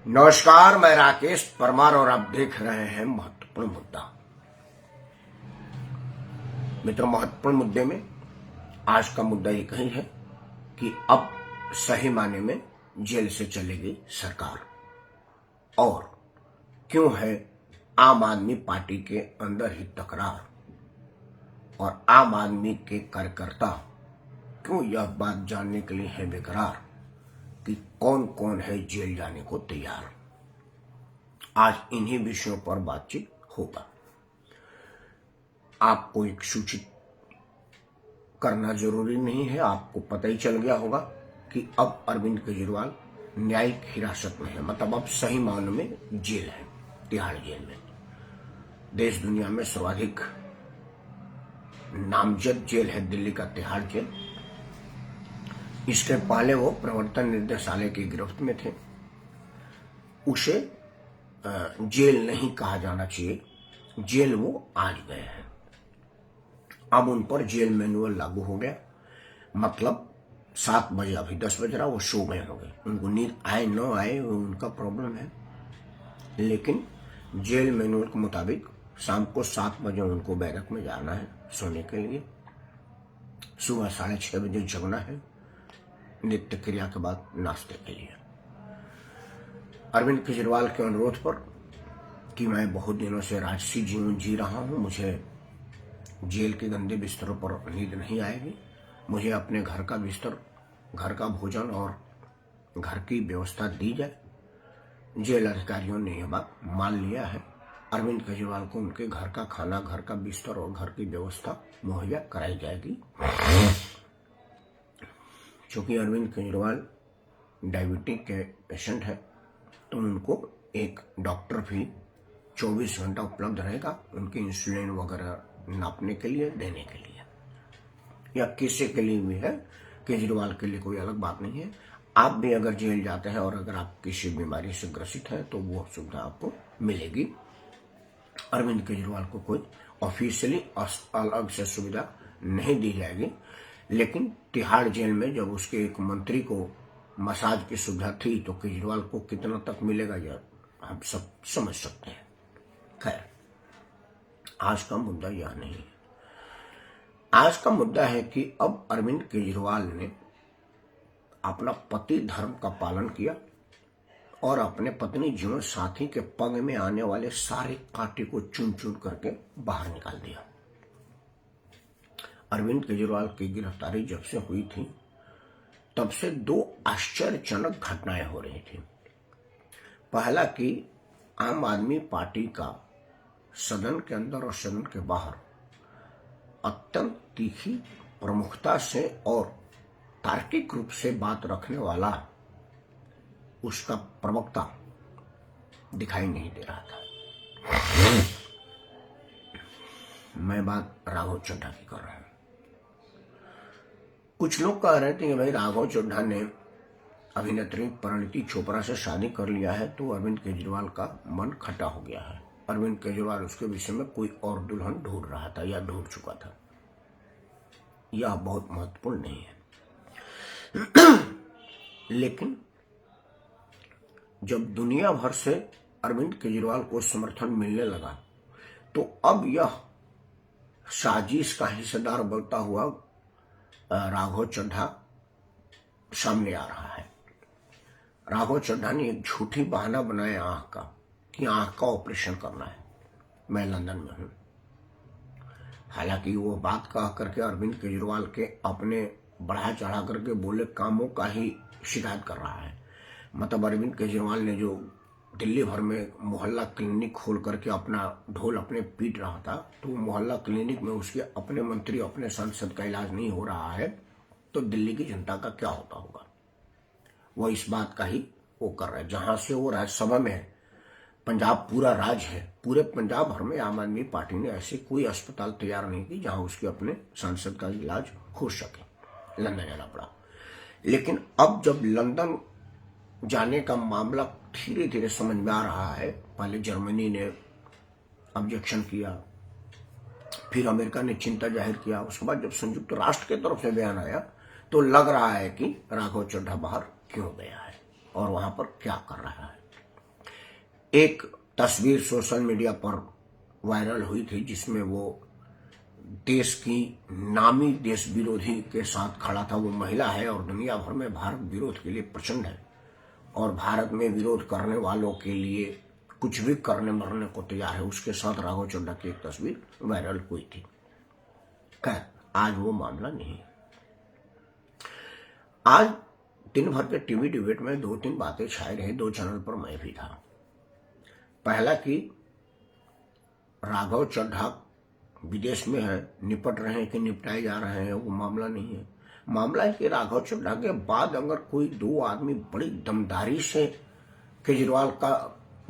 नमस्कार, मैं राकेश परमार और आप देख रहे हैं महत्वपूर्ण मुद्दा। मित्रों, महत्वपूर्ण मुद्दे में आज का मुद्दा एक ही है कि अब सही मायने में जेल से चलेगी सरकार, और क्यों है आम आदमी पार्टी के अंदर ही तकरार, और आम आदमी के कार्यकर्ता क्यों यह बात जानने के लिए है बेकरार कि कौन कौन है जेल जाने को तैयार। आज इन्हीं विषयों पर बातचीत होगा। आपको एक सूचित करना जरूरी नहीं है, आपको पता ही चल गया होगा कि अब अरविंद केजरीवाल न्यायिक हिरासत में है, मतलब अब सही मायनों में जेल है, तिहाड़ जेल में। देश दुनिया में सर्वाधिक नामजद जेल है दिल्ली का तिहाड़ जेल। इसके पहले वो प्रवर्तन निदेशालय की गिरफ्त में थे। उसे जेल नहीं कहा जाना चाहिए, जेल वो आज गए हैं। अब उन पर जेल मैनुअल लागू हो गया, मतलब 7 बजे, अभी 10 बज रहा, वो सो गए होंगे। उनको नींद आए न आए वो उनका प्रॉब्लम है, लेकिन जेल मैनुअल के मुताबिक शाम को 7 बजे उनको बैरक में जाना है सोने के लिए। सुबह 6:30 बजे जगना है, नित्य क्रिया के बाद नाश्ते के लिए। अरविंद केजरीवाल के अनुरोध पर कि मैं बहुत दिनों से राजसी जीवन जी रहा हूं, मुझे जेल के गंदे बिस्तरों पर नींद नहीं आएगी, मुझे अपने घर का बिस्तर, घर का भोजन और घर की व्यवस्था दी जाए। जेल अधिकारियों ने यह बात मान लिया है। अरविंद केजरीवाल को उनके घर का खाना, घर का बिस्तर और घर की व्यवस्था मुहैया कराई जाएगी। क्योंकि अरविंद केजरीवाल डायबिटीज के पेशेंट है, तो उनको एक डॉक्टर भी 24 घंटा उपलब्ध रहेगा उनकी इंसुलिन वगैरह नापने के लिए, देने के लिए, या किसी के लिए भी है। केजरीवाल के लिए कोई अलग बात नहीं है। आप भी अगर जेल जाते हैं और अगर आप किसी बीमारी से ग्रसित हैं तो वो सुविधा आपको मिलेगी। अरविंद केजरीवाल को कोई ऑफिशियली अलग से सुविधा नहीं दी जाएगी, लेकिन तिहाड़ जेल में जब उसके एक मंत्री को मसाज की सुविधा थी तो केजरीवाल को कितना तक मिलेगा यह हम सब समझ सकते हैं। खैर, आज का मुद्दा यह नहीं है। आज का मुद्दा है कि अब अरविंद केजरीवाल ने अपना पति धर्म का पालन किया और अपने पत्नी जीवन साथी के पग में आने वाले सारे कांटे को चुन चुन करके बाहर निकाल दिया। अरविंद केजरीवाल की गिरफ्तारी जब से हुई थी तब से 2 आश्चर्यजनक घटनाएं हो रही थी। पहला कि आम आदमी पार्टी का सदन के अंदर और सदन के बाहर अत्यंत तीखी प्रमुखता से और तार्किक रूप से बात रखने वाला उसका प्रवक्ता दिखाई नहीं दे रहा था। मैं बात राघव चड्ढा की कर रहा हूं। कुछ लोग कह रहे थे कि भाई राघव चड्ढा ने अभिनेत्री परिणीति चोपड़ा से शादी कर लिया है तो अरविंद केजरीवाल का मन खट्टा हो गया है। अरविंद केजरीवाल उसके विषय में कोई और दुल्हन ढूंढ रहा था या ढूंढ चुका था। यह बहुत महत्वपूर्ण नहीं है। लेकिन जब दुनिया भर से अरविंद केजरीवाल को समर्थन मिलने लगा तो अब यह साजिश का हिस्सेदार बनता हुआ राघव चड्ढा सामने आ रहा है। राघव चड्ढा ने एक झूठी बहाना बनाया आंख का, कि आंख का ऑपरेशन करना है, मैं लंदन में हूं। हालांकि वो बात कह करके अरविंद केजरीवाल के अपने बढ़ा चढ़ा करके बोले कामों का ही शिकायत कर रहा है। मतलब अरविंद केजरीवाल ने जो दिल्ली भर में मोहल्ला क्लिनिक खोल करके अपना ढोल अपने पीट रहा था, तो मोहल्ला क्लिनिक में उसके अपने मंत्री, अपने सांसद का इलाज नहीं हो रहा है, तो दिल्ली की जनता का क्या होता होगा। वो इस बात का ही वो कर रहा है। जहां से वो राज्यसभा में है, पंजाब पूरा राज्य है, पूरे पंजाब भर में आम आदमी पार्टी ने ऐसे कोई अस्पताल तैयार नहीं की जहां उसके अपने सांसद का इलाज हो सके। लंदन जाना पड़ा। लेकिन अब जब लंदन जाने का मामला धीरे धीरे समझ में आ रहा है, पहले जर्मनी ने ऑब्जेक्शन किया, फिर अमेरिका ने चिंता जाहिर किया, उसके बाद जब संयुक्त राष्ट्र की तरफ से बयान आया तो लग रहा है कि राघव चड्ढा बाहर क्यों गया है और वहां पर क्या कर रहा है। एक तस्वीर सोशल मीडिया पर वायरल हुई थी जिसमें वो देश की नामी देश विरोधी के साथ खड़ा था। वो महिला है और दुनिया भर में भारत विरोध के लिए प्रचंड है और भारत में विरोध करने वालों के लिए कुछ भी करने मरने को तैयार है। उसके साथ राघव चड्ढा की एक तस्वीर वायरल हुई थी। खैर, आज वो मामला नहीं है। आज दिन भर के टीवी डिबेट में 2-3 बातें छाई रही। 2 चैनल पर मैं भी था। पहला कि राघव चड्ढा विदेश में है, निपट रहे हैं कि निपटाए जा रहे हैं, वो मामला नहीं है। मामला है कि राघव चड्ढा के बाद अगर कोई 2 आदमी बड़ी दमदारी से केजरीवाल का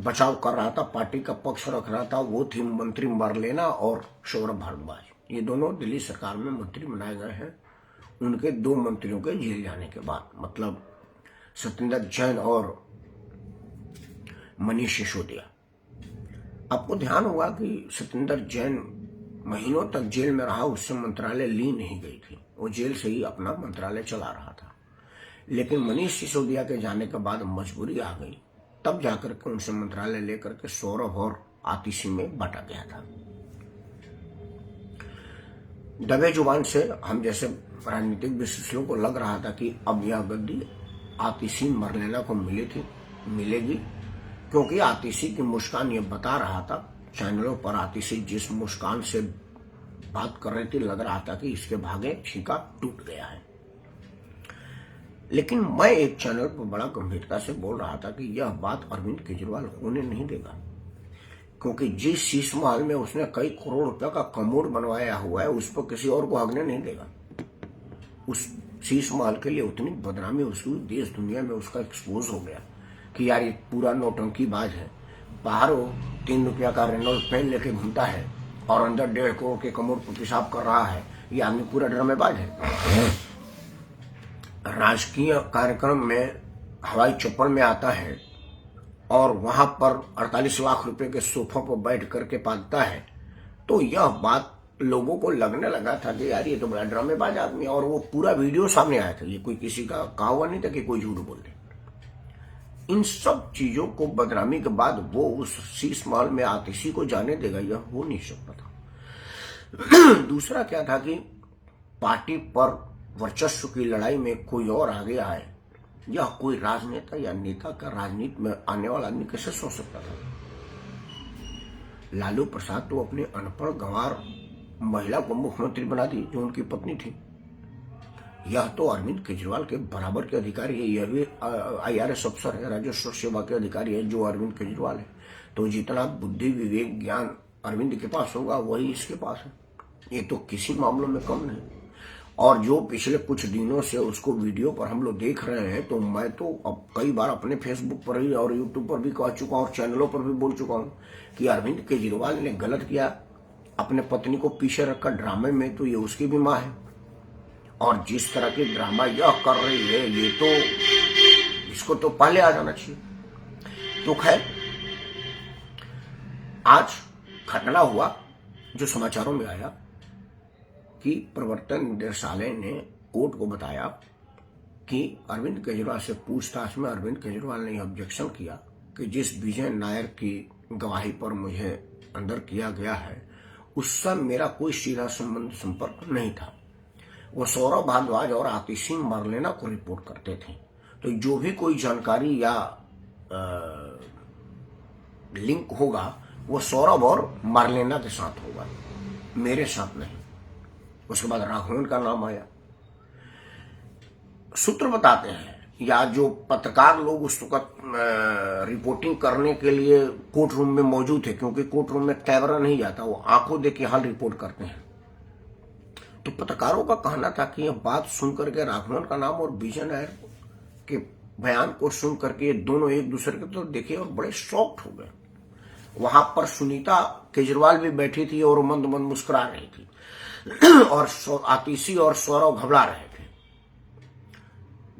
बचाव कर रहा था, पार्टी का पक्ष रख रहा था, वो थी मंत्री मरलेना और सौरभ भारद्वाज। ये दोनों दिल्ली सरकार में मंत्री बनाए गए हैं उनके 2 मंत्रियों के जेल जाने के बाद, मतलब सत्येंद्र जैन और मनीष सिसोदिया। आपको ध्यान होगा कि सत्येंद्र जैन महीनों तक जेल में रहा, उससे मंत्रालय ली नहीं गई थी, वो जेल से ही अपना मंत्रालय चला रहा था। लेकिन मनीष सिसोदिया के जाने के बाद मजबूरी आ गई, तब जाकर के उनसे मंत्रालय लेकर के सौरभ और आतिशी में बांटा गया था। दबे जुबान से हम जैसे राजनीतिक विश्लेषकों को लग रहा था कि अब यह गद्दी आतिशी मरलेना को मिलेगी, क्योंकि आतिशी की मुस्कान ये बता रहा था चैनलों पर। आतिशी जिस मुस्कान से बात कर रही थी, लग रहा था कि इसके भागे छीका टूट गया है। लेकिन मैं एक चैनल पर बड़ा गंभीरता से बोल रहा था कि यह बात अरविंद केजरीवाल होने नहीं देगा, क्योंकि जिस शीश महल में उसने कई करोड़ रुपए का कमोड बनवाया हुआ है, उस पर किसी और को हगने नहीं देगा। उस शीश महल के लिए उतनी बदनामी उसकी देश दुनिया में उसका एक्सपोज हो गया कि यार ये पूरा नौटंकीबाज है। बाहर वो 3 रुपया का रेनॉल्ट पेन लेके घूमता है और अंदर 1.5 करोड़ के कमोड पर पेशाब कर रहा है। ये आदमी पूरा ड्रामेबाज है। राजकीय कार्यक्रम में हवाई चप्पल में आता है और वहां पर 48 लाख रुपए के सोफा पर बैठ करके पालता है। तो यह बात लोगों को लगने लगा था कि यार ये तो बड़ा ड्रामेबाज आदमी है, और वो पूरा वीडियो सामने आया था। ये कोई किसी का कहा हुआ नहीं था कि कोई झूठ बोल दे। इन सब चीजों को बदनामी के बाद वो उस शीश महल में आतिशी को जाने देगा, यह हो नहीं सकता था। दूसरा क्या था कि पार्टी पर वर्चस्व की लड़ाई में कोई और आगे आए, यह कोई राजनेता या नेता का राजनीति में आने वाला आदमी कैसे सोच सकता था। लालू प्रसाद तो अपने अनपढ़ गंवार महिला को मुख्यमंत्री बना दी जो उनकी पत्नी थी। यह तो अरविंद केजरीवाल के बराबर के अधिकारी है। यह भी IRS अफसर है, राजस्व सेवा के अधिकारी है जो अरविंद केजरीवाल है। तो जितना बुद्धि विवेक ज्ञान अरविंद के पास होगा वही इसके पास है। ये तो किसी मामलों में कम नहीं। और जो पिछले कुछ दिनों से उसको वीडियो पर हम लोग देख रहे हैं, तो मैं तो अब कई बार अपने फेसबुक पर ही और यूट्यूब पर भी कह चुका हूं और चैनलों पर भी बोल चुका हूं कि अरविंद केजरीवाल ने गलत किया अपने पत्नी को पीछे रखकर ड्रामे में। तो ये उसकी भी मां है और जिस तरह की ड्रामा यह कर रही है, ये तो इसको तो पहले आ जाना चाहिए। तो खैर, आज घटना हुआ जो समाचारों में आया कि प्रवर्तन निदेशालय ने कोर्ट को बताया कि अरविंद केजरीवाल से पूछताछ में अरविंद केजरीवाल ने ऑब्जेक्शन किया कि जिस विजय नायर की गवाही पर मुझे अंदर किया गया है, उससे मेरा कोई सीधा संपर्क नहीं था। वो सौरभ भारद्वाज और आतिशी मरलेना को रिपोर्ट करते थे। तो जो भी कोई जानकारी या लिंक होगा वो सौरभ और मरलेना के साथ होगा, मेरे साथ नहीं। उसके बाद राघवन का नाम आया। सूत्र बताते हैं या जो पत्रकार लोग उस वक्त रिपोर्टिंग करने के लिए कोर्ट रूम में मौजूद थे, क्योंकि कोर्ट रूम में कैमरा नहीं जाता, वो आंखों देख के हाल रिपोर्ट करते हैं। तो पत्रकारों का कहना था कि यह बात सुनकर के राघवन का नाम और विजय नायर के बयान को सुन करके ये दोनों एक दूसरे के तो देखे और बड़े शॉक्ड हो गए। वहां पर सुनीता केजरीवाल भी बैठी थी और मंद मंद मुस्कुरा रही थी और आतिशी और सौरभ घबरा रहे थे।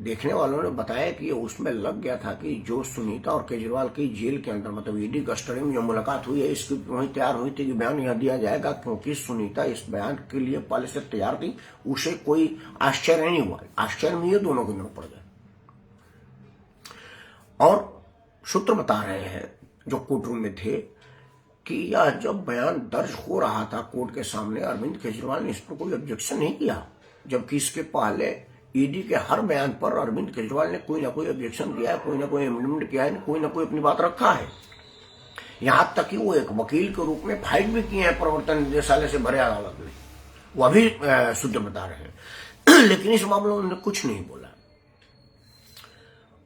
देखने वालों ने बताया कि उसमें लग गया था कि जो सुनीता और केजरीवाल की जेल के अंदर मतलब ईडी कस्टडी में जो मुलाकात हुई है, इसकी वही तैयार हुई थी कि बयान यह दिया जाएगा, क्योंकि सुनीता इस बयान के लिए पहले से तैयार थी। उसे कोई आश्चर्य नहीं हुआ। आश्चर्य में ये दोनों के दोनों पड़ गए। और सूत्र बता रहे हैं जो कोर्ट रूम में थे कि यह जब बयान दर्ज हो रहा था कोर्ट के सामने, अरविंद केजरीवाल ने इस पर कोई ऑब्जेक्शन नहीं किया, जबकि इसके पहले ईडी के हर बयान पर अरविंद केजरीवाल ने कोई ना कोई ऑब्जेक्शन किया है, कोई ना कोई अमेंडमेंट किया है, कोई ना कोई अपनी बात रखा है। यहां तक कि वो एक वकील के रूप में फाइट भी किए हैं प्रवर्तन निदेशालय से भरे अदालत में, वह भी शुद्ध बता रहे हैं। लेकिन इस मामले में उन्होंने कुछ नहीं बोला।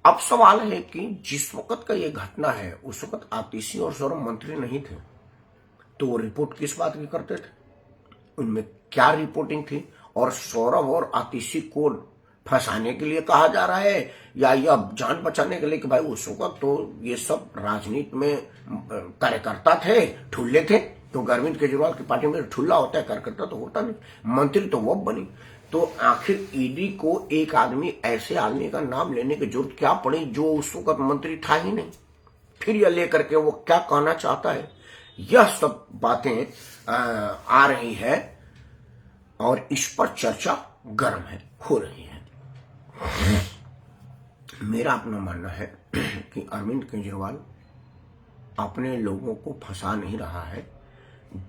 अब सवाल है कि जिस वक्त का ये घटना है उस वक्त आतिशी और सौरभ मंत्री नहीं थे, तो वो रिपोर्ट किस बात की करते थे, उनमें क्या रिपोर्टिंग थी, और सौरभ और आतिशी को फंसाने के लिए कहा जा रहा है या यह जान बचाने के लिए कि भाई उस वक्त तो ये सब राजनीति में कार्यकर्ता थे, ठुल्ले थे, तो अरविंद केजरीवाल की पार्टी में ठुल्ला होता है, कार्यकर्ता तो होता नहीं, मंत्री तो वो बनी। तो आखिर ईडी को एक आदमी, ऐसे आदमी का नाम लेने की जरूरत क्या पड़ी जो उस वक्त मंत्री था ही नहीं, फिर यह लेकर के वो क्या कहना चाहता है, यह सब बातें आ रही है और इस पर चर्चा गर्म है, हो रही है। मेरा अपना मानना है कि अरविंद केजरीवाल अपने लोगों को फंसा नहीं रहा है।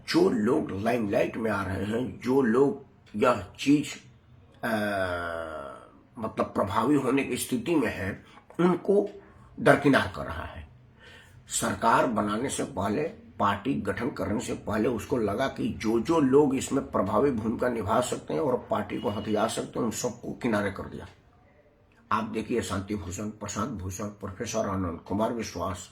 जो लोग लाइमलाइट में आ रहे हैं, जो लोग यह चीज मतलब प्रभावी होने की स्थिति में है, उनको दरकिनार कर रहा है। सरकार बनाने से पहले, पार्टी गठन करने से पहले उसको लगा कि जो जो लोग इसमें प्रभावी भूमिका निभा सकते हैं और पार्टी को हथिया सकते हैं, उन सबको किनारे कर दिया। आप देखिए, शांति भूषण, प्रशांत भूषण, प्रोफेसर आनंद कुमार विश्वास,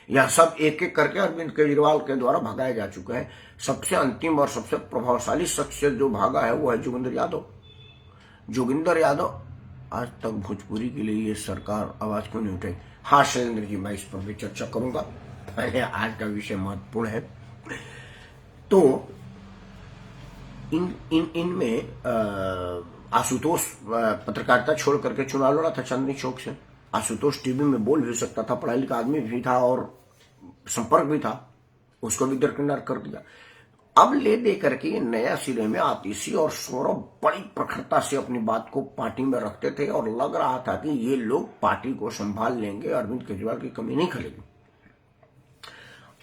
यह सब एक एक करके अरविंद केजरीवाल के द्वारा भगाए जा चुके हैं। सबसे अंतिम और सबसे प्रभावशाली शख्सियत जो भागा है वो है जोगिंदर यादव। जोगिंदर यादव, आज तक भोजपुरी के लिए ये सरकार आवाज क्यों नहीं उठाई? हाँ शैलेंद्र जी, मैं इस पर भी चर्चा करूंगा, आज का विषय महत्वपूर्ण है। तो इनमें आशुतोष पत्रकारिता छोड़ करके चुनाव लड़ा था चांदनी चौक से। आशुतोष टीवी में बोल भी सकता था, पढ़ा लिखा आदमी भी था और संपर्क भी था, उसको भी दरकिनार कर दिया। अब ले दे करके नया सिरे में आतिशी और सौरभ बड़ी प्रखरता से अपनी बात को पार्टी में रखते थे और लग रहा था कि ये लोग पार्टी को संभाल लेंगे, अरविंद केजरीवाल की कमी नहीं खलेगी।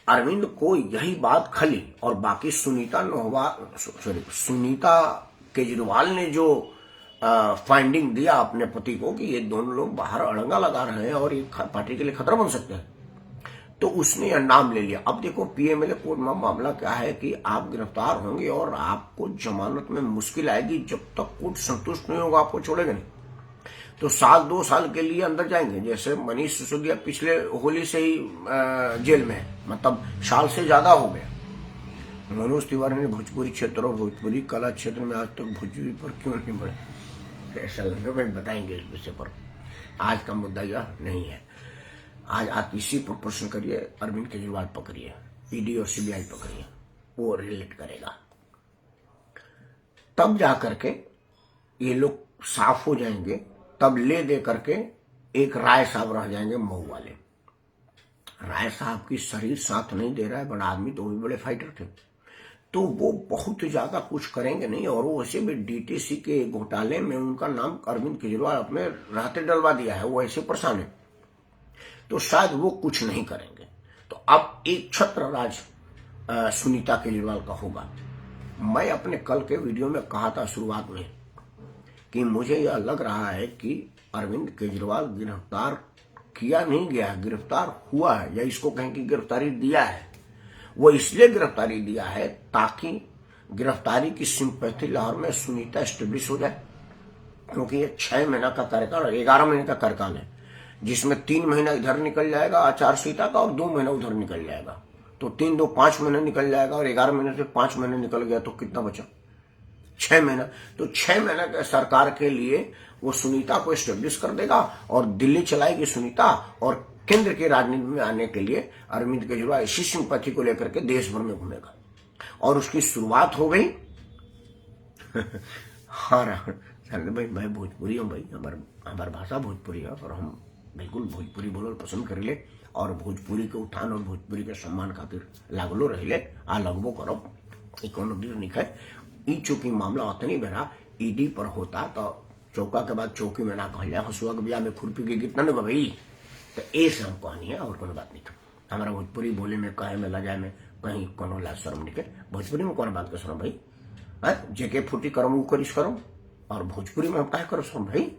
अरविंद को यही बात खली और बाकी सुनीता केजरीवाल ने जो फाइंडिंग दिया अपने पति को कि ये दोनों लोग बाहर अड़ंगा लगा रहे हैं और ये पार्टी के लिए खतरा बन सकते हैं, तो उसने यह नाम ले लिया। अब देखो, पीएमएलए कोर्ट में मामला क्या है कि आप गिरफ्तार होंगे और आपको जमानत में मुश्किल आएगी, जब तक कोर्ट संतुष्ट नहीं होगा आपको छोड़ेगा नहीं। तो 1-2 साल के लिए अंदर जाएंगे। जैसे मनीष सिसोदिया पिछले होली से ही जेल में है, मतलब साल से ज्यादा हो गया। मनोज तिवारी ने भोजपुरी क्षेत्र और भोजपुरी कला क्षेत्र में आज तक भोजपुरी पर क्यों नहीं बढ़े, ऐसा बताएंगे इस विषय पर। आज का मुद्दा यह नहीं है। आज आप इसी पर प्रश्न करिए, अरविंद केजरीवाल पकड़िए, ईडी और सीबीआई पकड़िए, वो रिलेट करेगा, तब जाकर के ये लोग साफ हो जाएंगे। तब ले दे करके एक राय साहब रह जाएंगे मऊ वाले। राय साहब की शरीर साथ नहीं दे रहा है, बड़ा आदमी तो भी बड़े फाइटर थे, तो वो बहुत ज्यादा कुछ करेंगे नहीं। और वो वैसे भी डीटीसी के घोटाले में उनका नाम अरविंद केजरीवाल अपने रहते डलवा दिया है, वो ऐसे परेशान है, तो शायद वो कुछ नहीं करेंगे। तो अब एक छत्र राज सुनीता केजरीवाल का होगा। मैं अपने कल के वीडियो में कहा था शुरुआत में कि मुझे यह लग रहा है कि अरविंद केजरीवाल गिरफ्तार किया नहीं गया, गिरफ्तार हुआ है, या इसको कहें कि गिरफ्तारी दिया है। वो इसलिए गिरफ्तारी दिया है ताकि गिरफ्तारी की सिंपैथी लहर में सुनीता एस्टेब्लिश हो जाए, क्योंकि ये 6 महीना का कार्यकाल, 11 महीने का कार्यकाल है, जिसमें 3 महीना इधर निकल जाएगा आचार संहिता का और 2 महीना उधर निकल जाएगा। तो 3 2 5 महीने निकल जाएगा और 11 महीने से 5 महीने निकल गया तो कितना बचा? 6 महीना। तो 6 महीने के सरकार के लिए वो सुनीता को एस्टेब्लिश कर देगा और दिल्ली चलाएगी सुनीता, और केंद्र की राजनीति में आने के लिए अरविंद केजरीवाल इसी सिंपैथी को लेकर के देश भर में घूमेगा। और उसकी शुरुआत हो गई। हाँ भाई, मैं भोजपुरी हूँ भाई, हमारी भाषा भोजपुरी है और हम बिल्कुल भोजपुरी बोलल पसंद करेले और भोजपुरी के उत्थान और भोजपुरी के सम्मान खातिर लागलो रहिले, आ लगबो करब, कोनो दिन नहीं है। ई चूंकि मामला अतनी बेरा ईडी पर होता तो चौका के बाद चौकी में ना कहल जाए, हसुआ के बिया में खुरपी के गीत न भाई, तो ये सब कहानी है और कोनो बात नहीं। हमारा भोजपुरी बोले में कहे में लजाए में कहीं कोनो लाज शर्म नहीं के। भोजपुरी में कौन बात का शर्म भाई? जेके फूटी करम वो करिश करम, और भोजपुरी में हम काहे करो शर्म भाई?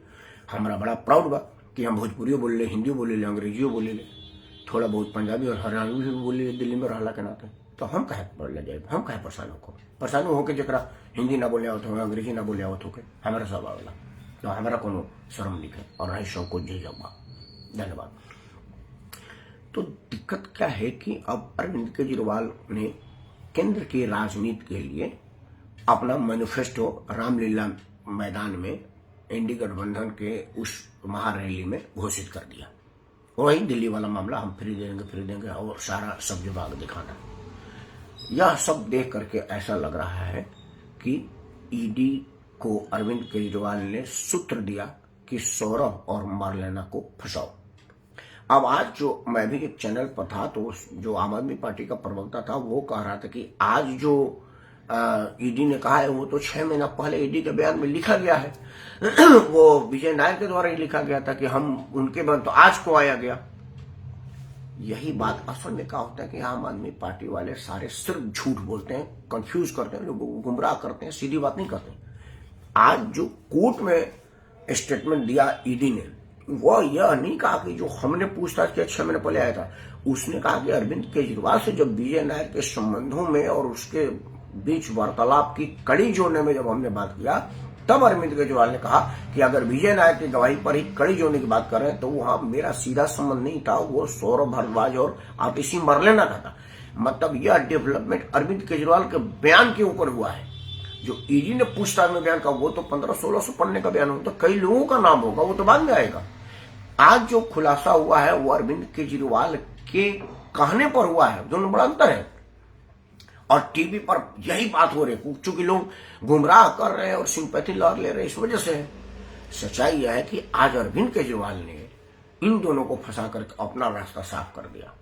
हमारा बड़ा प्राउड बा कि हम भोजपुरियो बोले ले, हिंदियो बोले ले, अंग्रेजियो बोले ले, थोड़ा बहुत पंजाबी और हरियाणवी भी बोले ले दिल्ली में रहला के नाते। तो हम काहे पढ़ जाए, हम काहे परेशान हो के जरा हिंदी ना बोले आवत हो, अंग्रेजी ना बोले आवत हो के हमारा सब आवेला। तो हमारा कोनो शर्म नहीं है और नहीं शौक को झेझबा। धन्यवाद। तो दिक्कत क्या है कि अब अरविंद केजरीवाल ने केंद्र की राजनीति के लिए अपना मैनिफेस्टो रामलीला मैदान में एनडीए गठबंधन के उस महारैली में घोषित कर दिया। वही दिल्ली वाला मामला, हम फ्री देंगे और सारा सब विभाग दिखाना। यह सब देख करके ऐसा लग रहा है कि ईडी को अरविंद केजरीवाल ने सूत्र दिया कि सौरभ और मार्लेना को फंसाओ। अब आज जो मैं भी एक चैनल पर था तो जो आम आदमी पार्टी का प्रवक्ता था वो कह रहा था कि आज जो ईडी ने कहा है वो तो 6 महीना पहले ईडी के बयान में लिखा गया है। वो विजय नायर के द्वारा ही लिखा गया था कि हम उनके बयान तो आज को आया गया। यही बात असल में क्या होता है कि आम आदमी पार्टी वाले सारे सिर्फ झूठ बोलते हैं, कंफ्यूज करते हैं, लोगों को गुमराह करते हैं, सीधी बात नहीं करते। आज जो कोर्ट में स्टेटमेंट दिया ईडी ने, वो यह नहीं कहा कि जो हमने पूछताछ किया 6 महीने पहले आया था, उसने कहा कि अरविंद केजरीवाल से जब विजय नायर के संबंधों में और उसके बीच वार्तालाप की कड़ी जोड़ने में जब हमने बात किया, तब अरविंद केजरीवाल ने कहा कि अगर विजय नायर की गवाही पर ही कड़ी जोड़ने की बात कर रहे हैं तो वहां मेरा सीधा संबंध नहीं था, वो सौरभ भारद्वाज और आतिशी मरलेना का था। मतलब यह डेवलपमेंट अरविंद केजरीवाल के बयान के ऊपर हुआ है। जो ईडी ने पूछताछ में बयान का वो तो 1500-1600 पढ़ने का बयान होता, कई लोगों का नाम होगा, वो तो बाद में आएगा। आज जो खुलासा हुआ है वो अरविंद केजरीवाल के कहने पर हुआ है, दोनों बड़ा अंतर है। और टीवी पर यही बात हो रही है चूंकि लोग गुमराह कर रहे हैं और सिंपैथी लॉर ले रहे हैं, इस वजह से है। सच्चाई यह है कि आज अरविंद केजरीवाल ने इन दोनों को फंसा कर अपना रास्ता साफ कर दिया।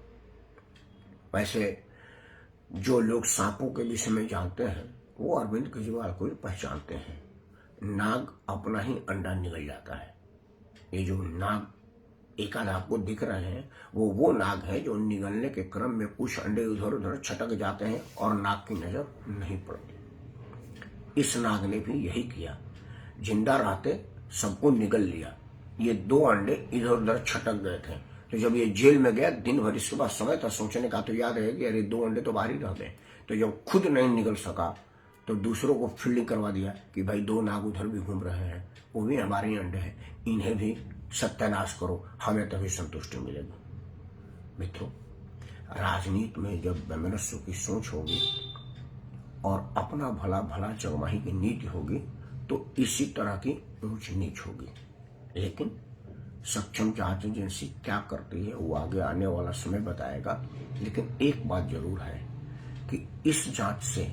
वैसे जो लोग सांपों के विषय में जानते हैं वो अरविंद केजरीवाल को ही पहचानते हैं। नाग अपना ही अंडा निगल जाता है। ये जो नाग एक आध आपको दिख रहे हैं वो नाग है जो निगलने के क्रम में कुछ अंडे इधर उधर छटक जाते हैं और नाग की नजर नहीं पड़ती। इस नाग ने भी यही किया, जिंदा रहते सबको निगल लिया। ये 2 अंडे इधर उधर छटक गए थे, तो जब ये जेल में गया दिन भर इसके बाद समय था सोचने का, तो याद है कि अरे 2 अंडे तो बाहर ही रह गए। तो जब खुद नहीं निकल सका तो दूसरों को फील्डिंग करवा दिया कि भाई 2 नाग उधर भी घूम रहे हैं, वो भी हमारे ही अंडे हैं, इन्हें भी सत्यानाश करो, हमें तभी संतुष्टि मिलेगी। मित्रों, राजनीति में जब वैमनस्य की सोच होगी और अपना भला भला जगमाही की नीति होगी तो इसी तरह की ऊंच नीच होगी। लेकिन सक्षम जांच एजेंसी क्या करती है वो आगे आने वाला समय बताएगा। लेकिन एक बात जरूर है कि इस जांच से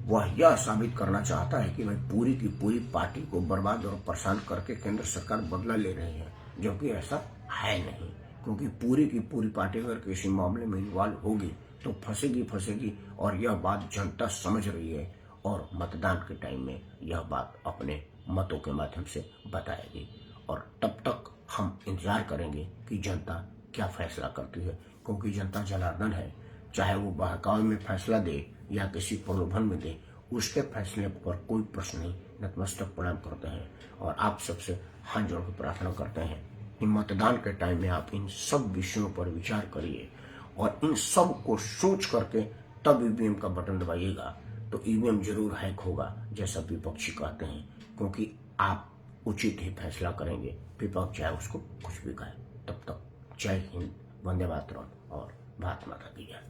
वह यह साबित करना चाहता है कि भाई पूरी की पूरी पार्टी को बर्बाद और परेशान करके केंद्र सरकार बदला ले रही है, जबकि ऐसा है नहीं। क्योंकि पूरी की पूरी पार्टी अगर किसी मामले में इन्वॉल्व होगी तो फंसेगी और यह बात जनता समझ रही है और मतदान के टाइम में यह बात अपने मतों के माध्यम से बताएगी। और तब तक हम इंतजार करेंगे कि जनता क्या फैसला करती है, क्योंकि जनता जनार्दन है। चाहे वो बहकावे में फैसला दे या किसी प्रलोभन में दे, उसके फैसले पर कोई प्रश्न नहीं, नतमस्तक प्रणाम करते हैं। और आप सबसे हाथ जोड़कर प्रार्थना करते हैं कि मतदान के टाइम में आप इन सब विषयों पर विचार करिए और इन सब को सोच करके तब ईवीएम का बटन दबाइएगा, तो ईवीएम जरूर हैक होगा जैसा विपक्षी कहते हैं, क्योंकि आप उचित ही फैसला करेंगे, विपक्ष चाहे उसको कुछ भी कहे। तब तक जय हिंद, वंदे मातरम और भारत माता की जय।